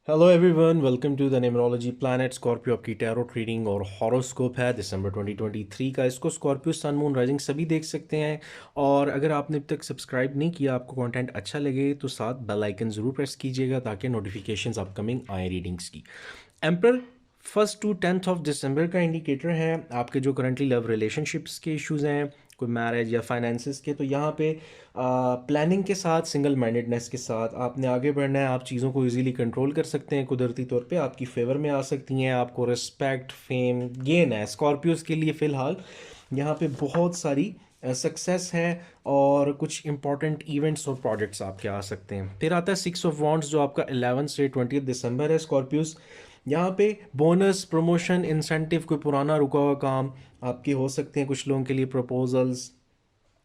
Hello everyone, welcome to the numerology planet. Scorpio आपकी tarot reading और horoscope है दिसंबर 2023 का। इसको स्कॉर्पियो सन मून राइजिंग सभी देख सकते हैं। और अगर आपने अब तक सब्सक्राइब नहीं किया, आपको कंटेंट अच्छा लगे तो साथ बेल आइकन ज़रूर प्रेस कीजिएगा ताकि नोटिफिकेशंस अपकमिंग आए रीडिंग्स की। एम्पर 1 to 10 दिसंबर का इंडिकेटर है आपके जो करंटली लव रिलेशनशिप्स के इश्यूज हैं, कोई मैरिज या फाइनेंसिस के। तो यहाँ पे प्लानिंग के साथ, सिंगल माइंडेडनेस के साथ आपने आगे बढ़ना है। आप चीज़ों को इजीली कंट्रोल कर सकते हैं, कुदरती तौर पे आपकी फेवर में आ सकती हैं। आपको रिस्पेक्ट, फेम गेन है स्कॉर्पियोज के लिए फ़िलहाल। यहाँ पे बहुत सारी सक्सेस है और कुछ इंपॉर्टेंट इवेंट्स और प्रोजेक्ट्स आपके आ सकते हैं। फिर आता है 6 ऑफ वॉन्ड्स जो आपका 11 से 20 दिसंबर है स्कॉर्पियोज। यहाँ पे बोनस, प्रमोशन, इंसेंटिव, कोई पुराना रुका हुआ काम आपके हो सकते हैं। कुछ लोगों के लिए प्रपोजल्स,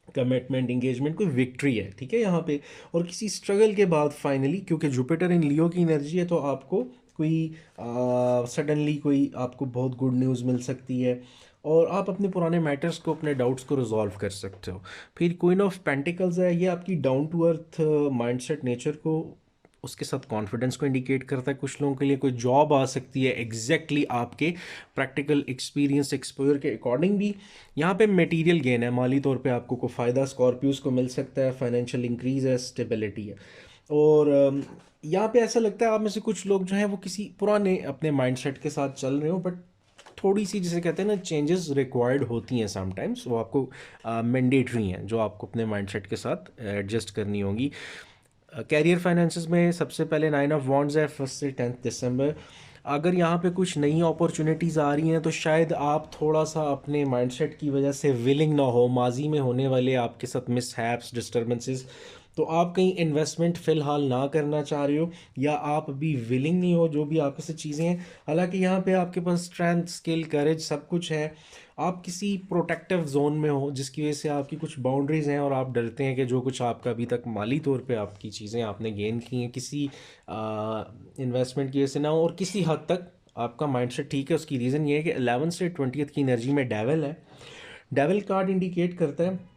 कमिटमेंट, इंगेजमेंट, कोई विक्ट्री है, ठीक है यहाँ पे। और किसी स्ट्रगल के बाद फाइनली, क्योंकि जुपिटर इन लियो की एनर्जी है, तो आपको कोई सडनली कोई आपको बहुत गुड न्यूज़ मिल सकती है और आप अपने पुराने मैटर्स को, अपने डाउट्स को रिजॉल्व कर सकते हो। फिर क्वीन ऑफ पेंटिकल्स है, ये आपकी down to earth mindset, nature को, उसके साथ कॉन्फिडेंस को इंडिकेट करता है। कुछ लोगों के लिए कोई जॉब आ सकती है एग्जैक्टली आपके प्रैक्टिकल एक्सपीरियंस, एक्सपोजर के अकॉर्डिंग भी। यहाँ पे मटेरियल गेन है, माली तौर पे आपको कोई फ़ायदा स्कॉर्पियोज को मिल सकता है। फाइनेंशियल इंक्रीज है, स्टेबिलिटी है। और यहाँ पे ऐसा लगता है आप में से कुछ लोग जो हैं वो किसी पुराने अपने माइंडसेट के साथ चल रहे हो, बट थोड़ी सी, जिसे कहते हैं ना, चेंजेस रिक्वायर्ड होती हैं समटाइम्स। वो आपको मैंडेटरी हैं, जो आपको अपने माइंडसेट के साथ एडजस्ट करनी होगी। कैरियर फाइनेंसेस में सबसे पहले 9 ऑफ वॉन्ड्स है 1 से 10 दिसंबर। अगर यहाँ पे कुछ नई अपॉर्चुनिटीज़ आ रही हैं तो शायद आप थोड़ा सा अपने माइंडसेट की वजह से विलिंग ना हो, माजी में होने वाले आपके साथ मिसहैप्स, डिस्टर्बेंसेस, तो आप कहीं इन्वेस्टमेंट फ़िलहाल ना करना चाह रहे हो, या आप अभी विलिंग नहीं हो, जो भी आपके से चीज़ें हैं। हालांकि यहाँ पे आपके पास स्ट्रेंथ, स्किल, करेज सब कुछ है। आप किसी प्रोटेक्टिव जोन में हो जिसकी वजह से आपकी कुछ बाउंड्रीज हैं और आप डरते हैं कि जो कुछ आपका अभी तक माली तौर पे आपकी चीज़ें आपने गेन की हैं किसी इन्वेस्टमेंट की वजह से ना हो। और किसी हद तक आपका माइंडसेट ठीक है। उसकी रीज़न ये है कि 11 से 20 की एनर्जी में डेवल है। डेवल कार्ड इंडिकेट करता है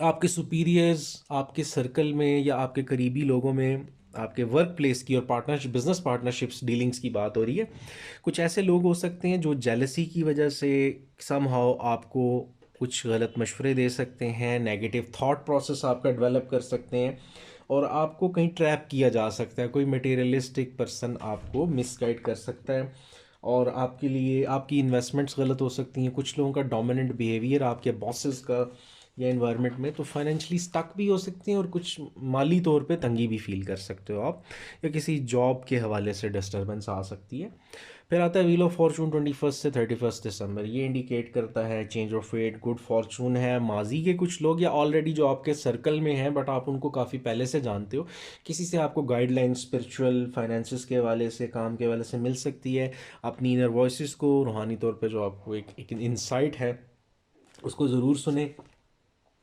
आपके सुपीरियर्स, आपके सर्कल में या आपके करीबी लोगों में, आपके वर्क प्लेस की और पार्टनरशिप, बिजनेस पार्टनरशिप्स, डीलिंग्स की बात हो रही है। कुछ ऐसे लोग हो सकते हैं जो जेलसी की वजह से समहाउ आपको कुछ गलत मशवरे दे सकते हैं, नेगेटिव थॉट प्रोसेस आपका डेवलप कर सकते हैं और आपको कहीं ट्रैप किया जा सकता है। कोई मटेरियलिस्टिक पर्सन आपको मिसगाइड कर सकता है और आपके लिए आपकी इन्वेस्टमेंट्स गलत हो सकती हैं। कुछ लोगों का डोमिनेंट बिहेवियर आपके बॉसेस का या इन्वायरमेंट में, तो फाइनेंशियली स्टक भी हो सकती हैं और कुछ माली तौर पे तंगी भी फील कर सकते हो आप, या किसी जॉब के हवाले से डिस्टर्बेंस आ सकती है। फिर आता है व्हील ऑफ फॉर्चून 21 से 31 दिसंबर। ये इंडिकेट करता है change of fate, good fortune है। माजी के कुछ लोग या ऑलरेडी जो आपके सर्कल में हैं बट आप उनको काफ़ी पहले से जानते हो, किसी से आपको गाइडलाइन स्पिरिचुअल, फाइनेंसिस के हवाले से, काम के हवाले से मिल सकती है। अपनी इनर वॉइस को, रूहानी तौर पे जो आपको एक इंसाइट है उसको ज़रूर सुने।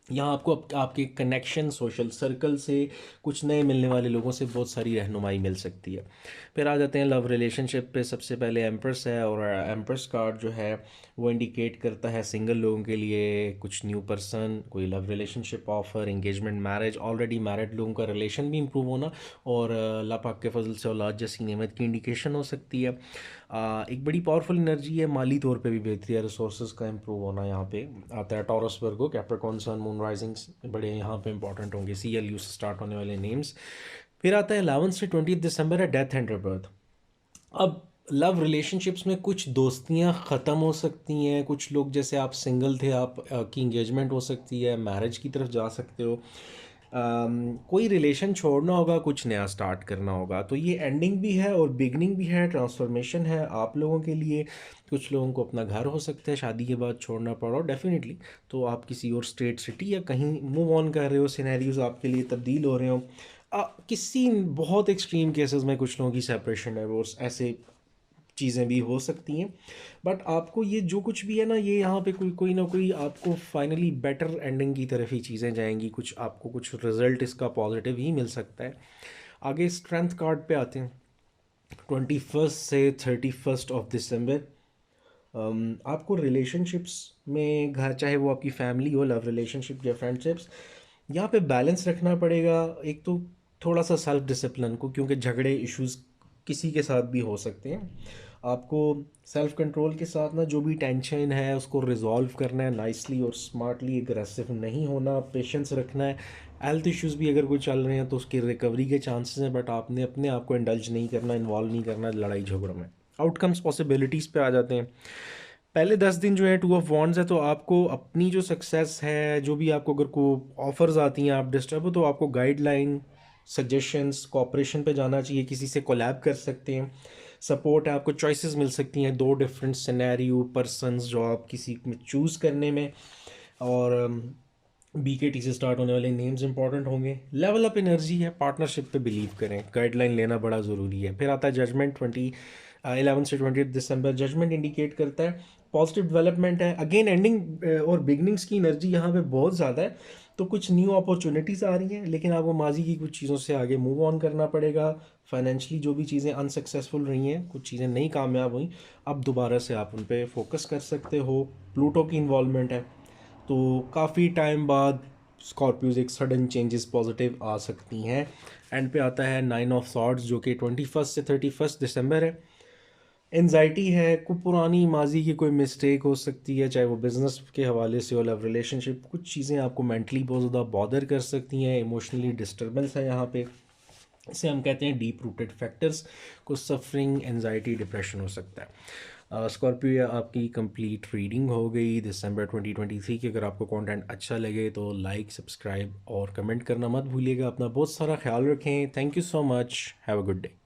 यहाँ आपको आपके कनेक्शन, सोशल सर्कल से, कुछ नए मिलने वाले लोगों से बहुत सारी रहनुमाई मिल सकती है। फिर आ जाते हैं लव रिलेशनशिप पे। सबसे पहले एम्प्रेस है और एम्प्रेस कार्ड जो है वो इंडिकेट करता है सिंगल लोगों के लिए कुछ न्यू पर्सन, कोई love relationship offer, engagement, marriage, already married लोगों का रिलेशन भी इंप्रूव होना और अल्लाह पाक के फजल से औलाद जैसी नेमत की इंडिकेशन हो सकती है। एक बड़ी पावरफुल एनर्जी है, माली तौर पे भी बेहतरी है, रिसोर्सेज का इंप्रूव होना यहाँ पे आता है। टॉरस, वर्गो, कैप्रिकॉर्न, सन मून राइजिंग्स बड़े यहाँ पे इंपॉर्टेंट होंगे, CLU से स्टार्ट होने वाले नेम्स। फिर आता है 11 से 20 दिसंबर है डेथ एंड rebirth। अब लव रिलेशनशिप्स में कुछ दोस्तियां ख़त्म हो सकती हैं। कुछ लोग, जैसे आप सिंगल थे, आप की इंगेजमेंट हो सकती है, मैरिज की तरफ जा सकते हो। कोई रिलेशन छोड़ना होगा, कुछ नया स्टार्ट करना होगा। तो ये एंडिंग भी है और बिगनिंग भी है, ट्रांसफॉर्मेशन है आप लोगों के लिए। कुछ लोगों को अपना घर हो सकता है शादी के बाद छोड़ना पड़ा, डेफिनेटली। तो आप किसी और स्टेट, सिटी या कहीं मूव ऑन कर रहे हो, सिनेरियोज आपके लिए तब्दील हो रहे हो। किसी बहुत एक्सट्रीम केसेस में कुछ लोगों की सेपरेशन, डिवोर्स, ऐसे चीज़ें भी हो सकती हैं। बट आपको ये जो कुछ भी है ना, ये यहाँ पे कोई कोई ना कोई आपको फाइनली बेटर एंडिंग की तरफ ही चीज़ें जाएंगी। कुछ आपको कुछ रिजल्ट इसका पॉजिटिव ही मिल सकता है। आगे स्ट्रेंथ कार्ड पे आते हैं। 21 से 31 दिसंबर। आपको रिलेशनशिप्स में, घर चाहे वो आपकी फैमिली हो, लव रिलेशनशिप या फ्रेंडशिप्स, यहाँ पे बैलेंस रखना पड़ेगा। एक तो थोड़ा सा सेल्फ डिसिप्लिन को, क्योंकि झगड़े, इश्यूज किसी के साथ भी हो सकते हैं। आपको सेल्फ कंट्रोल के साथ ना जो भी टेंशन है उसको रिजॉल्व करना है नाइसली और स्मार्टली, एग्रेसिव नहीं होना, पेशेंस रखना है। हेल्थ इश्यूज़ भी अगर कोई चल रहे हैं तो उसकी रिकवरी के चांसेस हैं, बट आपने अपने आप को इंडल्ज नहीं करना, इन्वॉल्व नहीं करना लड़ाई झगड़ों में। आउटकम्स पॉसिबिलिटीज़ पे आ जाते हैं। पहले 10 दिन जो है टू ऑफ वॉन्ड्स है, तो आपको अपनी जो सक्सेस है, जो भी आपको अगर को ऑफर्स आती हैं, आप डिस्टर्ब हो तो आपको गाइडलाइन, सजेशंस, कॉपरेशन पे जाना चाहिए, किसी से कोलैब कर सकते हैं, सपोर्ट है, आपको चॉइसेस मिल सकती हैं, 2 डिफरेंट सिनेरियो पर्सन्स जो आप किसी में चूज़ करने में। और BKT से स्टार्ट होने वाले नेम्स इंपॉर्टेंट होंगे। लेवल अप एनर्जी है, पार्टनरशिप पे बिलीव करें, गाइडलाइन लेना बड़ा ज़रूरी है। फिर आता है जजमेंट, 11 से 20 दिसंबर। जजमेंट इंडिकेट करता है पॉजिटिव डेवलपमेंट है। अगेन एंडिंग और बिगनिंग्स की एनर्जी यहाँ पे बहुत ज़्यादा है, तो कुछ न्यू अपॉर्चुनिटीज़ आ रही हैं, लेकिन आपको माजी की कुछ चीज़ों से आगे मूव ऑन करना पड़ेगा। फाइनेंशियली जो भी चीज़ें अनसक्सेसफुल रही हैं, कुछ चीज़ें नहीं कामयाब हुई, अब दोबारा से आप उन पर फोकस कर सकते हो। प्लूटो की इन्वॉल्वमेंट है, तो काफ़ी टाइम बाद स्कॉर्पियोज एक सडन चेंजेस पॉजिटिव आ सकती हैं। एंड पे आता है 9 ऑफ सॉर्ड्स जो कि 21 से 31 दिसंबर है। एनजाइटी है, कोई पुरानी माजी की कोई मिस्टेक हो सकती है, चाहे वो बिजनेस के हवाले से हो, लव रिलेशनशिप, कुछ चीज़ें आपको मेंटली बहुत ज़्यादा बॉदर कर सकती हैं, इमोशनली डिस्टर्बेंस है यहाँ पे। इसे हम कहते हैं डीप रूटेड फैक्टर्स, को सफरिंग, एनजाइटी, डिप्रेशन हो सकता है। स्कॉर्पियो, आपकी कंप्लीट रीडिंग हो गई दिसंबर 2023 की। अगर आपको कंटेंट अच्छा लगे तो लाइक, सब्सक्राइब और कमेंट करना मत भूलिएगा। अपना बहुत सारा ख्याल रखें। Thank you so much. Have a good day.